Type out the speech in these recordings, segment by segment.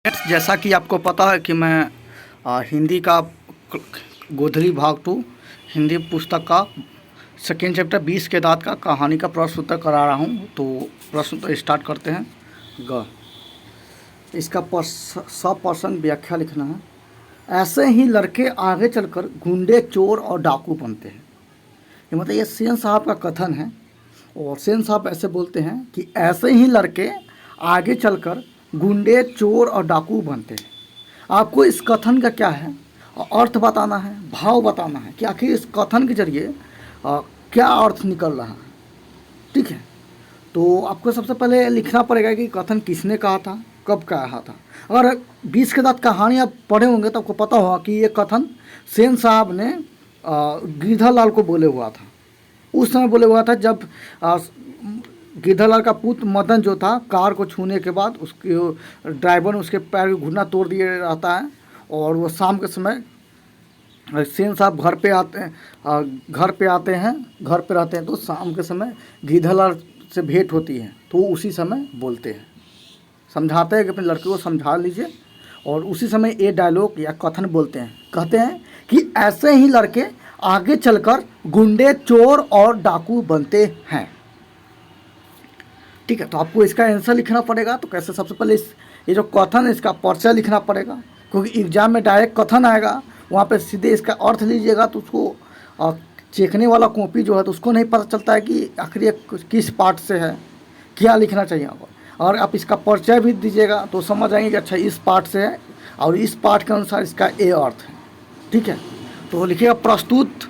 जैसा कि आपको पता है कि मैं हिंदी का गोधली भाग 2 हिंदी पुस्तक का सेकेंड चैप्टर 20 के दांत का कहानी का प्रश्न उत्तर करा रहा हूँ। तो प्रश्न उत्तर स्टार्ट करते हैं। ग इसका 100% व्याख्या लिखना है। ऐसे ही लड़के आगे चलकर गुंडे, चोर और डाकू बनते हैं। ये मतलब ये सेन साहब का कथन है और सेन साहब ऐसे बोलते हैं कि ऐसे ही लड़के आगे चलकर गुंडे, चोर और डाकू बनते हैं। आपको इस कथन का क्या है अर्थ बताना है, भाव बताना है कि आखिर इस कथन के जरिए क्या अर्थ निकल रहा है। ठीक है, तो आपको सबसे पहले लिखना पड़ेगा कि कथन किसने कहा था, कब कहा था। अगर 20 के दांत कहानी आप पढ़े होंगे तो आपको पता होगा कि ये कथन सेन साहब ने गिरधरलाल को बोले हुआ था। उस समय बोले हुआ था जब गिरधरलाल का पुत्र मदन जो था, कार को छूने के बाद उसके ड्राइवर ने उसके पैर के घुटना तोड़ दिए रहता है और वो शाम के समय सेन साहब घर पे आते हैं तो शाम के समय गिरधरलाल से भेंट होती है। तो उसी समय बोलते हैं, समझाते हैं कि अपने लड़के को समझा लीजिए और उसी समय ये डायलॉग या कथन बोलते हैं। कहते हैं कि ऐसे ही लड़के आगे चलकर गुंडे, चोर और डाकू बनते हैं। ठीक है, तो आपको इसका आंसर लिखना पड़ेगा। तो कैसे, सबसे पहले ये जो कथन है इसका परिचय लिखना पड़ेगा, क्योंकि एग्जाम में डायरेक्ट कथन आएगा, वहाँ पे सीधे इसका अर्थ लीजिएगा तो उसको चेकने वाला कॉपी जो है तो उसको नहीं पता चलता है कि आखिर ये किस पार्ट से है, क्या लिखना चाहिए आपको। और आप इसका परिचय भी दीजिएगा तो समझ आएंगे कि अच्छा इस पार्ट से है और इस पार्ट के अनुसार इसका ये अर्थ है। ठीक है, तो लिखिएगा प्रस्तुत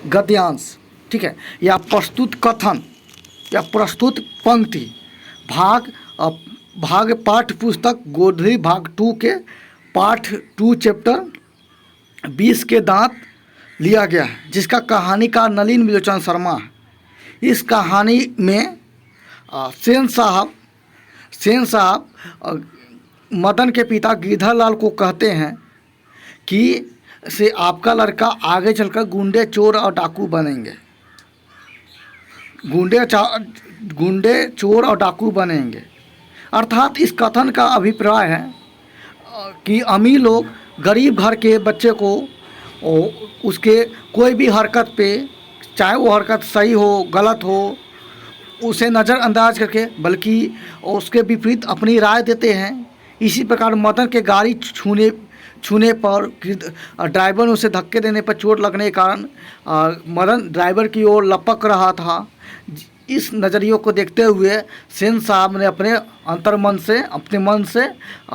गद्यांश। ठीक है, या प्रस्तुत कथन या प्रस्तुत पंक्ति भाग पाठ्य पुस्तक गोधली भाग 2 के पाठ 2 चैप्टर 20 के दांत लिया गया है, जिसका कहानीकार नलिन विलोचन शर्मा है। इस कहानी में सेन साहब मदन के पिता गिरधरलाल को कहते हैं कि से आपका लड़का आगे चलकर गुंडे, चोर और डाकू बनेंगे। गुंडे, चोर और डाकू बनेंगे। अर्थात इस कथन का अभिप्राय है कि अमीर लोग गरीब घर के बच्चे को उसके कोई भी हरकत पे, चाहे वो हरकत सही हो गलत हो, उसे नज़रअंदाज करके बल्कि उसके विपरीत अपनी राय देते हैं। इसी प्रकार मदन के गाड़ी छूने पर ड्राइवर ने उसे धक्के देने पर चोट लगने के कारण मदन ड्राइवर की ओर लपक रहा था। इस नज़रियों को देखते हुए सेन साहब ने अपने मन से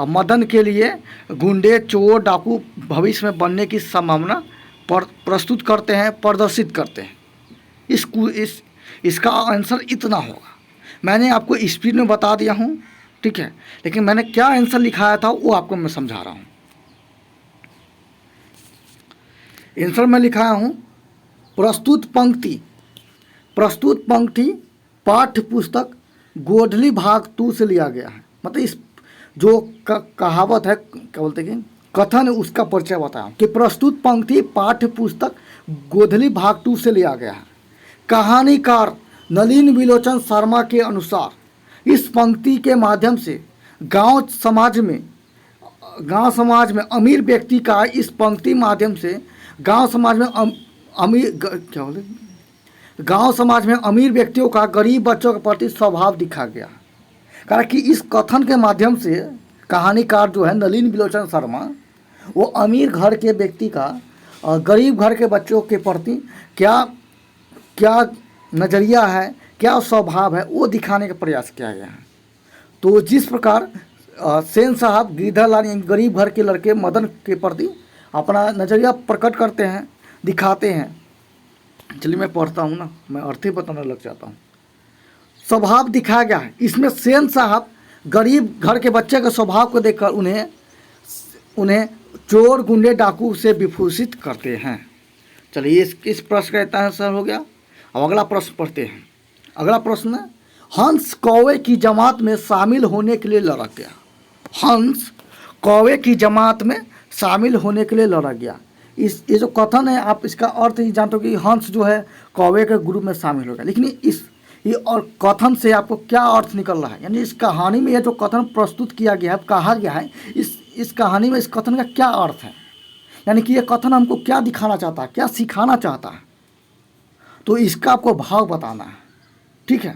मदन के लिए गुंडे, चोर, डाकू भविष्य में बनने की संभावना प्रदर्शित करते हैं। इसका आंसर इतना होगा। मैंने आपको स्पीड में बता दिया हूँ, ठीक है, लेकिन मैंने क्या आंसर लिखाया था वो आपको मैं समझा रहा हूँ। आंसर मैं लिखाया हूँ प्रस्तुत पंक्ति पाठ्य पुस्तक गोधली भाग 2 से लिया गया है। मतलब इस जो कहावत है, क्या बोलते हैं, कथन है, उसका परिचय बताया कि प्रस्तुत पंक्ति पाठ्य पुस्तक गोधली भाग 2 से लिया गया है। कहानीकार नलिन विलोचन शर्मा के अनुसार इस पंक्ति के माध्यम से गांव समाज में अमीर व्यक्ति का इस पंक्ति माध्यम से गांव समाज में अमीर व्यक्तियों का गरीब बच्चों के प्रति स्वभाव दिखा गया। कारण कि इस कथन के माध्यम से कहानीकार जो है नलिन विलोचन शर्मा, वो अमीर घर के व्यक्ति का गरीब घर के बच्चों के प्रति क्या नज़रिया है, क्या स्वभाव है, वो दिखाने का प्रयास किया गया है। तो जिस प्रकार सेन साहब गिरधरलाल गरीब घर के लड़के मदन के प्रति अपना नज़रिया प्रकट करते हैं, दिखाते हैं। चलिए मैं पढ़ता हूँ ना, मैं अर्थ ही बताने लग जाता हूँ। स्वभाव दिखाया गया है। इसमें सेन साहब गरीब घर के बच्चे के स्वभाव को देखकर उन्हें चोर, गुंडे, डाकू से विभूषित करते हैं। चलिए इस प्रश्न का इतना आंसर हो गया। अब अगला प्रश्न पढ़ते हैं। अगला प्रश्न, हंस कौवे की जमात में शामिल होने के लिए लड़क गया। हंस कौवे की जमात में शामिल होने के लिए लड़क गया। ये जो कथन है, आप इसका अर्थ ही जानते हो कि हंस जो है कौवे के ग्रुप में शामिल हो गया। लेकिन ये और कथन से आपको क्या अर्थ निकल रहा है, यानी इस कहानी में यह जो कथन प्रस्तुत किया गया है, कहा गया है, इस कहानी में इस कथन का क्या अर्थ है, यानी कि ये कथन हमको क्या दिखाना चाहता है, क्या सिखाना चाहता है, तो इसका आपको भाव बताना है। ठीक है,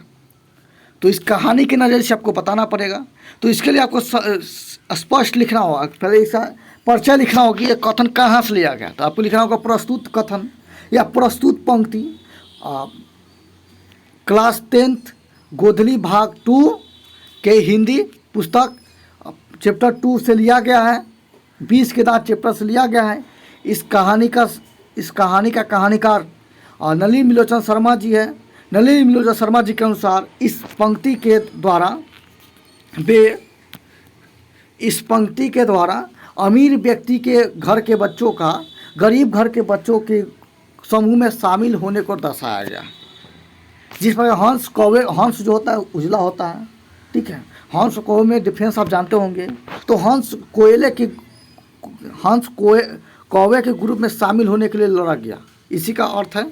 तो इस कहानी के नज़रिए से आपको बताना पड़ेगा। तो इसके लिए आपको स्पष्ट लिखना होगा, पहले इसका परिचय लिखना होगा कि ये कथन कहाँ से लिया गया। तो आपको लिखना होगा प्रस्तुत कथन या प्रस्तुत पंक्ति क्लास 10th गोधली भाग 2 के हिंदी पुस्तक चैप्टर 2 से लिया गया है, 20 के दांत चैप्टर से लिया गया है। इस कहानी का कहानीकार नलिनी मिलोचन शर्मा जी है। नलिनी मिलोचन शर्मा जी के अनुसार इस पंक्ति के द्वारा अमीर व्यक्ति के घर के बच्चों का गरीब घर के बच्चों के समूह में शामिल होने को दर्शाया गया। जिस पर हंस जो होता है उजला होता है। ठीक है, हंस कौवे में डिफरेंस आप जानते होंगे। तो हंस कौवे के ग्रुप में शामिल होने के लिए लड़ा गया, इसी का अर्थ है।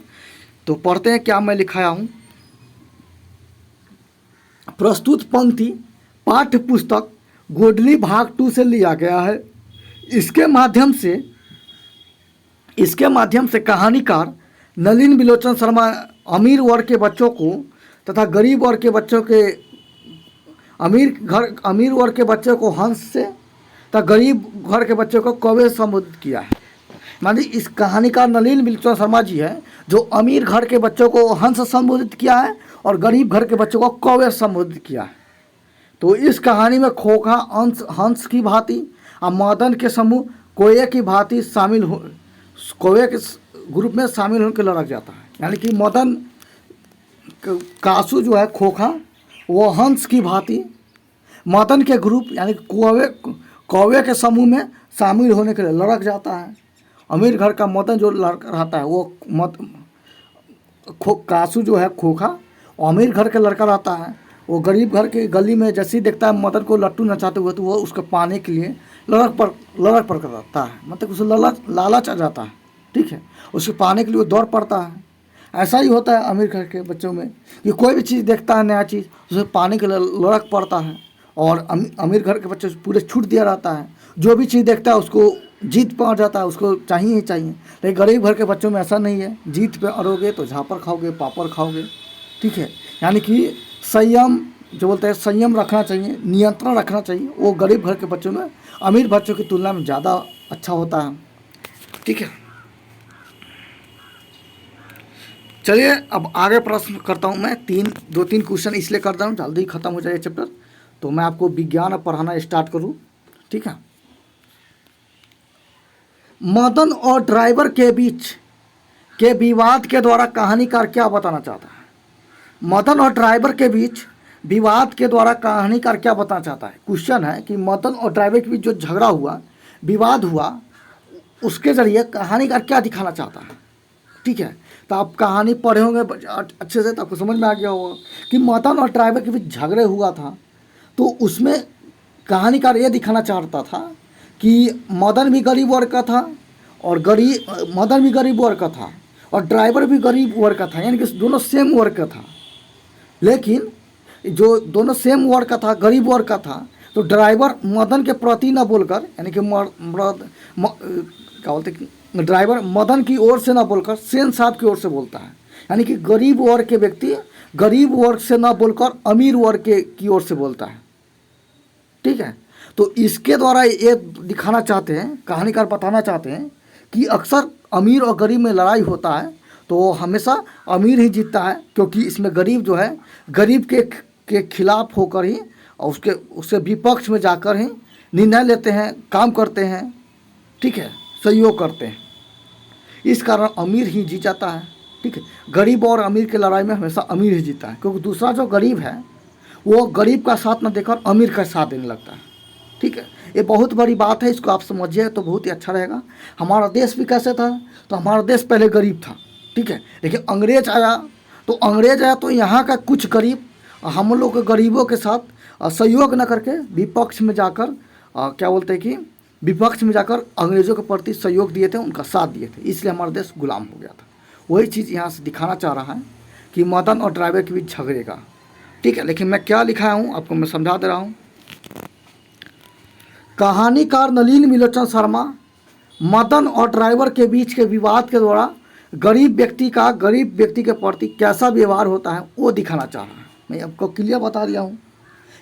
तो पढ़ते हैं क्या मैं लिखाया हूँ। प्रस्तुत पंक्ति पाठ्य पुस्तक गोधली भाग 2 से लिया गया है। इसके माध्यम से कहानीकार नलिनी मिलोचन शर्मा अमीर वर्ग के बच्चों को तथा गरीब वर्ग के बच्चों के अमीर वर्ग के बच्चों को हंस से तथा गरीब घर के बच्चों को कौवे से संबोधित किया है। मानी इस कहानीकार नलिनी मिलोचन शर्मा जी है जो अमीर घर के बच्चों को हंस संबोधित किया है और गरीब घर के बच्चों को कौवे संबोधित किया है। तो इस कहानी में खोखा हंस की भांति और मदन के समूह कोये की भांति कौवे के ग्रुप में शामिल होकर लड़क जाता है। यानी कि मदन कासू जो है खोखा, वो हंस की भांति मदन के ग्रुप यानी कौवे के समूह में शामिल होने के लिए लड़क जाता है। अमीर घर का मदन जो लड़का रहता है वो कासू जो है खोखा, अमीर घर का लड़का रहता है वो गरीब घर के गली में जैसे ही देखता है मदन को लट्टू नचाते हुए तो वो उसको पाने के लिए लड़क पर करता है, मतलब उसे लालच आ जाता है। ठीक है, उसे पाने के लिए वो दौड़ पड़ता है। ऐसा ही होता है अमीर घर के बच्चों में कि कोई भी चीज़ देखता है नया चीज़ उसे पाने के लिए लड़क पड़ता है। और अमीर घर के बच्चे पूरे छूट दिया रहता है, जो भी चीज़ देखता है उसको जीत पहुँच जाता है, उसको चाहिए ही चाहिए। लेकिन गरीब घर के बच्चों में ऐसा नहीं है, जीत पे अड़ोगे तो झापड़ खाओगे, पापड़ खाओगे। ठीक है, यानी कि संयम जो बोलते हैं संयम रखना चाहिए, नियंत्रण रखना चाहिए, वो गरीब घर के बच्चों में अमीर बच्चों की तुलना में ज़्यादा अच्छा होता है। ठीक है, चलिए अब आगे प्रश्न करता हूँ मैं। 2-3 क्वेश्चन इसलिए करता हूँ जल्दी ख़त्म हो जाए चैप्टर, तो मैं आपको विज्ञान पढ़ाना स्टार्ट करूँ। ठीक है, मदन और ड्राइवर के बीच के विवाद के द्वारा कहानीकार क्या बताना चाहता है? मदन और ड्राइवर के बीच विवाद के द्वारा कहानीकार क्या बताना चाहता है? क्वेश्चन है कि मदन और ड्राइवर के बीच जो झगड़ा हुआ, विवाद हुआ, उसके ज़रिए कहानीकार क्या दिखाना चाहता है? ठीक है, तो आप कहानी पढ़े होंगे अच्छे से तो आपको समझ में आ गया होगा कि मदन और ड्राइवर के बीच झगड़े हुआ था। तो उसमें कहानीकार ये दिखाना चाहता था कि मदन भी गरीब वर्ग का था और मदन भी गरीब वर्ग का था और ड्राइवर भी गरीब वर्ग का था, यानी कि दोनों सेम वर्ग का था। लेकिन जो दोनों सेम वर्ग का था, गरीब वर्ग का था, तो ड्राइवर मदन के प्रति न बोलकर, यानी कि क्या बोलते ड्राइवर मदन की ओर से ना बोलकर सेन साहब की ओर से बोलता है। यानी कि गरीब वर्ग के व्यक्ति गरीब वर्ग से ना बोलकर अमीर वर्ग की ओर से बोलता है। ठीक है, तो इसके द्वारा ये दिखाना चाहते हैं, कहानीकार बताना चाहते हैं कि अक्सर अमीर और गरीब में लड़ाई होता है तो हमेशा अमीर ही जीतता है, क्योंकि इसमें गरीब जो है गरीब के खिलाफ होकर ही और उसके विपक्ष में जाकर ही निर्णय लेते हैं, काम करते हैं। ठीक है, सहयोग करते हैं, इस कारण अमीर ही जीत जाता है। ठीक है, गरीब और अमीर की लड़ाई में हमेशा अमीर ही जीता है, क्योंकि दूसरा जो गरीब है वो गरीब का साथ न देकर अमीर का साथ देने लगता है। ठीक है, ये बहुत बड़ी बात है, इसको आप समझिए तो बहुत ही अच्छा रहेगा। हमारा देश भी कैसे था, तो हमारा देश पहले गरीब था। ठीक है, लेकिन अंग्रेज आया तो यहाँ का कुछ गरीब हम लोग के गरीबों के साथ सहयोग न करके विपक्ष में जाकर क्या बोलते हैं कि विपक्ष में जाकर अंग्रेज़ों के प्रति सहयोग दिए थे, उनका साथ दिए थे, इसलिए हमारा देश गुलाम हो गया था। वही चीज़ यहाँ से दिखाना चाह रहा है कि मदन और ड्राइवर के बीच झगड़े का। ठीक है, लेकिन मैं क्या लिखा हूँ आपको मैं समझा दे रहा हूँ। कहानीकार नलिन मिलोचन शर्मा मदन और ड्राइवर के बीच के विवाद के द्वारा गरीब व्यक्ति के प्रति कैसा व्यवहार होता है वो दिखाना चाह रहा है। मैं आपको क्लियर बता दिया हूँ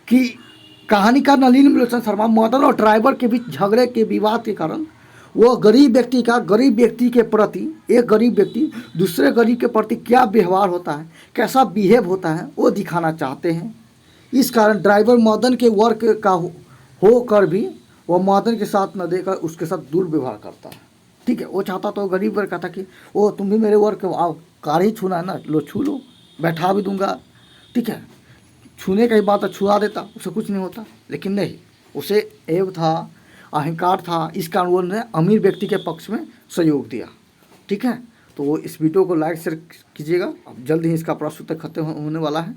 कि कहानीकार नलिन मिलोचन शर्मा मदन और ड्राइवर के बीच झगड़े के विवाद के कारण वो गरीब व्यक्ति के प्रति, एक गरीब व्यक्ति दूसरे गरीब के प्रति क्या व्यवहार होता है, कैसा बिहेव होता है वो दिखाना चाहते हैं। इस कारण ड्राइवर मदन के वर्क का होकर भी वो मदन के साथ न देकर उसके साथ दुर्व्यवहार करता है। ठीक है, वो चाहता तो गरीब वर्ग का था कि ओ तुम भी मेरे वर्ग आओ, कार ही छूना है ना, लो छू लो, बैठा भी दूंगा। ठीक है, छूने का ही बात है, छुआ देता, उसे कुछ नहीं होता। लेकिन नहीं, उसे एव था, अहंकार था, इस कारण उन्होंने अमीर व्यक्ति के पक्ष में सहयोग दिया। ठीक है, तो इस वीडियो को लाइक शेयर कीजिएगा। अब जल्द ही इसका प्रस्तुत खत्म होने वाला है।